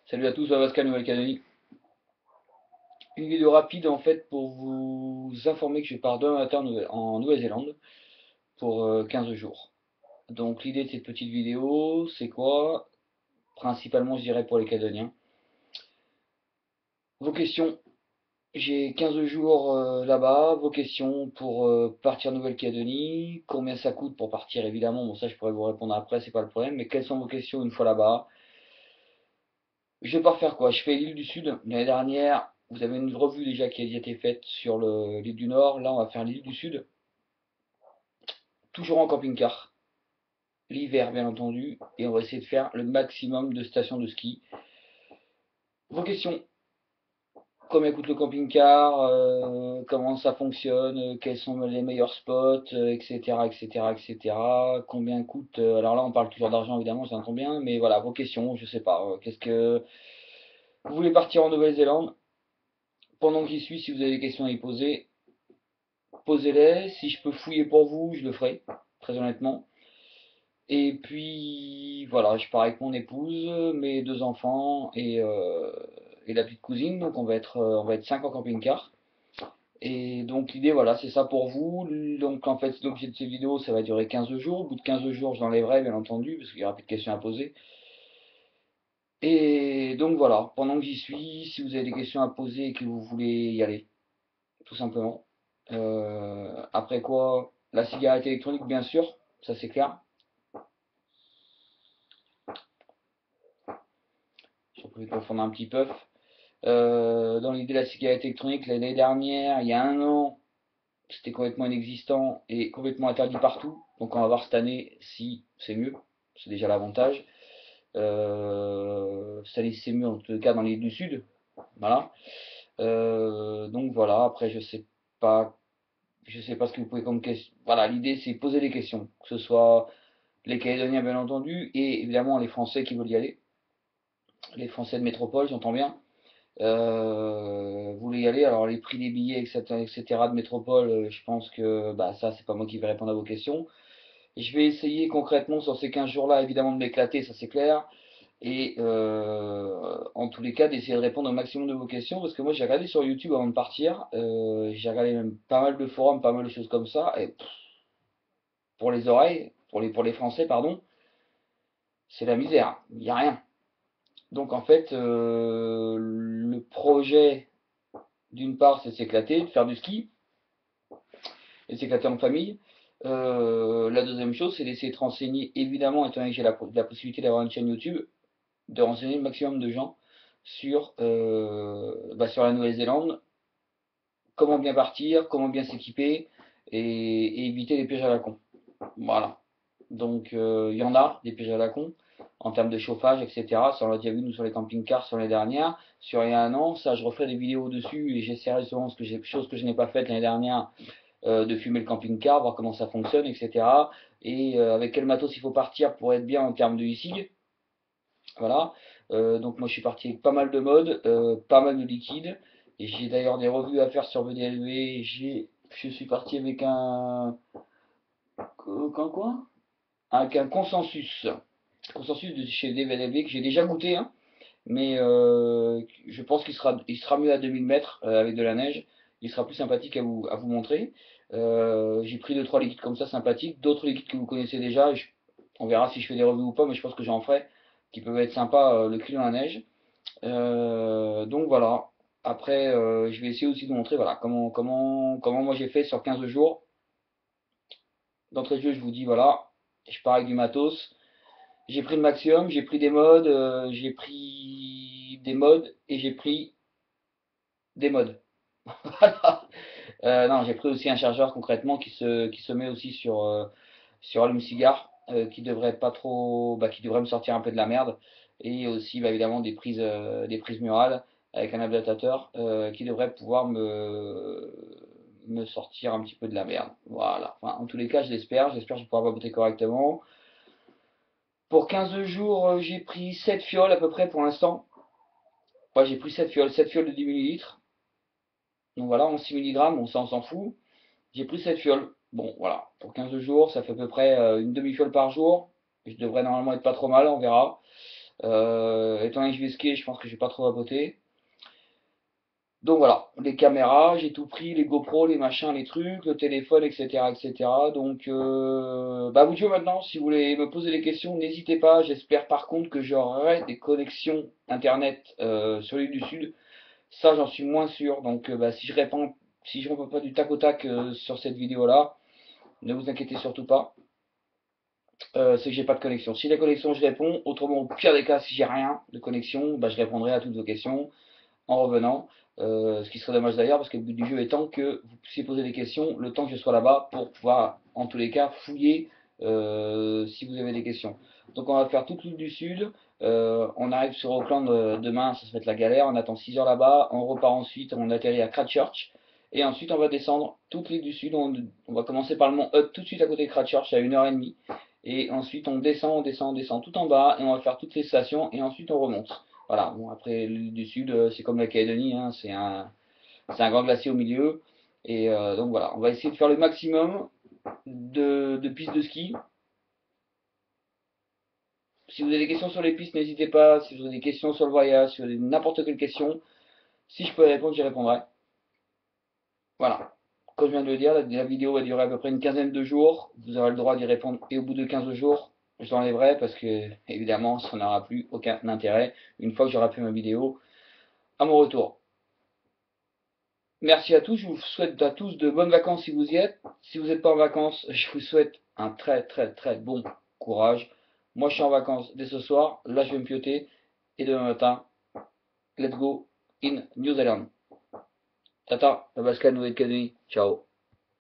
Salut à tous, Pascal, Nouvelle-Calédonie. Une vidéo rapide en fait pour vous informer que je pars demain matin en Nouvelle-Zélande pour 15 jours. Donc l'idée de cette petite vidéo, c'est quoi? Principalement, je dirais pour les Calédoniens. Vos questions, j'ai 15 jours là-bas. Vos questions pour partir en Nouvelle-Calédonie. Combien ça coûte pour partir évidemment? Bon, ça je pourrais vous répondre après, c'est pas le problème. Mais quelles sont vos questions une fois là-bas? Je pars faire quoi? Je fais l'île du Sud. L'année dernière, vous avez une revue déjà qui a été faite sur l'île du Nord. Là, on va faire l'île du Sud. Toujours en camping-car. L'hiver, bien entendu. Et on va essayer de faire le maximum de stations de ski. Vos questions. Combien coûte le camping-car? Comment ça fonctionne? Quels sont les meilleurs spots? Etc. etc. etc. Combien coûte? Alors là, on parle toujours d'argent, évidemment, ça entend bien. Mais voilà, vos questions, je sais pas. Qu'est-ce que... Vous voulez partir en Nouvelle-Zélande? Pendant que j'y suis, si vous avez des questions à y poser, posez-les. Si je peux fouiller pour vous, je le ferai, très honnêtement. Et puis voilà, je pars avec mon épouse, mes deux enfants et la petite cousine. Donc on va être cinq en camping-car. Et donc l'idée, voilà, c'est ça pour vous. Donc en fait, l'objet de ces vidéos, ça va durer 15 jours. Au bout de 15 jours, je l'enlèverai, bien entendu, parce qu'il n'y aura plus de questions à poser. Et donc voilà, pendant que j'y suis, si vous avez des questions à poser et que vous voulez y aller, tout simplement. Après quoi, la cigarette électronique, bien sûr, ça c'est clair. J'ai prévu de confondre un petit peu. Dans l'idée de la cigarette électronique, l'année dernière, il y a un an, c'était complètement inexistant et complètement interdit partout. Donc on va voir cette année si c'est mieux. C'est déjà l'avantage. Cette année c'est mieux en tout cas dans l'île du Sud. Voilà. Donc voilà. Après pas, je sais pas ce que vous pouvez comme question. Voilà, l'idée c'est poser des questions, que ce soit les Calédoniens bien entendu et évidemment les Français qui veulent y aller. Les Français de métropole, j'entends bien. Vous voulez y aller, alors les prix des billets, etc., etc. de métropole, je pense que bah, ça, c'est pas moi qui vais répondre à vos questions. Je vais essayer concrètement sur ces 15 jours-là, évidemment, de m'éclater, ça c'est clair. Et en tous les cas, d'essayer de répondre au maximum de vos questions, parce que moi j'ai regardé sur YouTube avant de partir, j'ai regardé même pas mal de forums, pas mal de choses comme ça, et pour les oreilles, pour les Français, pardon, c'est la misère, il n'y a rien. Donc en fait, le projet d'une part, c'est s'éclater, de faire du ski et s'éclater en famille. La deuxième chose, c'est d'essayer de renseigner, évidemment, étant donné que j'ai la possibilité d'avoir une chaîne YouTube, de renseigner le maximum de gens sur la Nouvelle-Zélande, comment bien partir, comment bien s'équiper et éviter les pièges à la con. Voilà. Donc, il y en a, des pièges à la con, en termes de chauffage, etc. Ça, on l'a déjà vu, nous, sur les camping-cars, sur les dernières. Sur il y a un an, ça, je referai des vidéos dessus et j'essaierai souvent chose que je n'ai pas faite l'année dernière, de fumer le camping-car, voir comment ça fonctionne, etc. Et avec quel matos il faut partir pour être bien en termes de e-cig. Voilà. Donc moi je suis parti avec pas mal de modes, pas mal de liquide. Et j'ai d'ailleurs des revues à faire sur VDLV. Je suis parti avec quoi? Avec un consensus. Consensus de chez VDLV que j'ai déjà goûté, hein, mais je pense qu'il sera mieux à 2000 mètres avec de la neige. Il sera plus sympathique à vous montrer. J'ai pris deux trois liquides comme ça sympathiques, d'autres liquides que vous connaissez déjà. On verra si je fais des revues ou pas, mais je pense que j'en ferai, qui peuvent être sympas, le cul dans la neige. Donc voilà. Après, je vais essayer aussi de vous montrer voilà, comment moi j'ai fait sur 15 jours. D'entrée de jeu, je vous dis voilà, je pars avec du matos. J'ai pris le maximum, j'ai pris des modes, et j'ai pris des modes. Voilà. Non, j'ai pris aussi un chargeur concrètement qui se met aussi sur allume-cigare, qui devrait pas trop, qui devrait me sortir un peu de la merde. Et aussi, évidemment, des prises murales avec un adaptateur qui devrait pouvoir me sortir un petit peu de la merde. Voilà. Enfin, en tous les cas, je l'espère. J'espère que je vais pouvoir vapoter correctement. Pour 15 jours, j'ai pris 7 fioles à peu près pour l'instant. Ouais, j'ai pris 7 fioles de 10 millilitres. Donc voilà, en 6 milligrammes, bon, ça on s'en fout. J'ai pris 7 fioles. Bon, voilà, pour 15 jours, ça fait à peu près une demi-fiole par jour. Je devrais normalement être pas trop mal, on verra. Étant donné que je vais skier, je pense que je vais pas trop vapoter. Donc voilà, les caméras, j'ai tout pris, les GoPro, les machins, les trucs, le téléphone, etc., etc. Donc, bah, vous dire maintenant, si vous voulez me poser des questions, n'hésitez pas. J'espère par contre que j'aurai des connexions internet sur l'île du Sud. Ça, j'en suis moins sûr. Donc, bah, si je réponds pas du tac au tac sur cette vidéo-là, ne vous inquiétez surtout pas. C'est que j'ai pas de connexion. Si la connexion, je réponds. Autrement, au pire des cas, si j'ai rien de connexion, bah, je répondrai à toutes vos questions en revenant. Ce qui serait dommage d'ailleurs, parce que le but du jeu étant que vous puissiez poser des questions le temps que je sois là-bas pour pouvoir, en tous les cas, fouiller si vous avez des questions. Donc on va faire toute l'île du Sud. On arrive sur Auckland demain, ça va être la galère. On attend 6 heures là-bas. On repart ensuite, on atterrit à Christchurch. Et ensuite, on va descendre toute l'île du Sud. On va commencer par le mont Hutt, tout de suite à côté de Christchurch, à 1h30. Et ensuite, on descend, on descend, on descend tout en bas. Et on va faire toutes les stations. Et ensuite, on remonte. Voilà, bon, après l'île du Sud, c'est comme la Calédonie, hein, c'est un grand glacier au milieu. Et donc voilà, on va essayer de faire le maximum de pistes de ski. Si vous avez des questions sur les pistes, n'hésitez pas. Si vous avez des questions sur le voyage, si vous avez n'importe quelle question, si je peux répondre, j'y répondrai. Voilà. Comme je viens de le dire, la vidéo va durer à peu près une quinzaine de jours. Vous aurez le droit d'y répondre. Et au bout de 15 jours, je l'enlèverai parce que, évidemment, ça n'aura plus aucun intérêt une fois que j'aurai fait ma vidéo à mon retour. Merci à tous, je vous souhaite à tous de bonnes vacances si vous y êtes. Si vous n'êtes pas en vacances, je vous souhaite un très très très bon courage. Moi je suis en vacances dès ce soir, là je vais me pioter. Et demain matin, let's go in New Zealand. Tata, la Bascane, Nouvelle-Calédonie, ciao.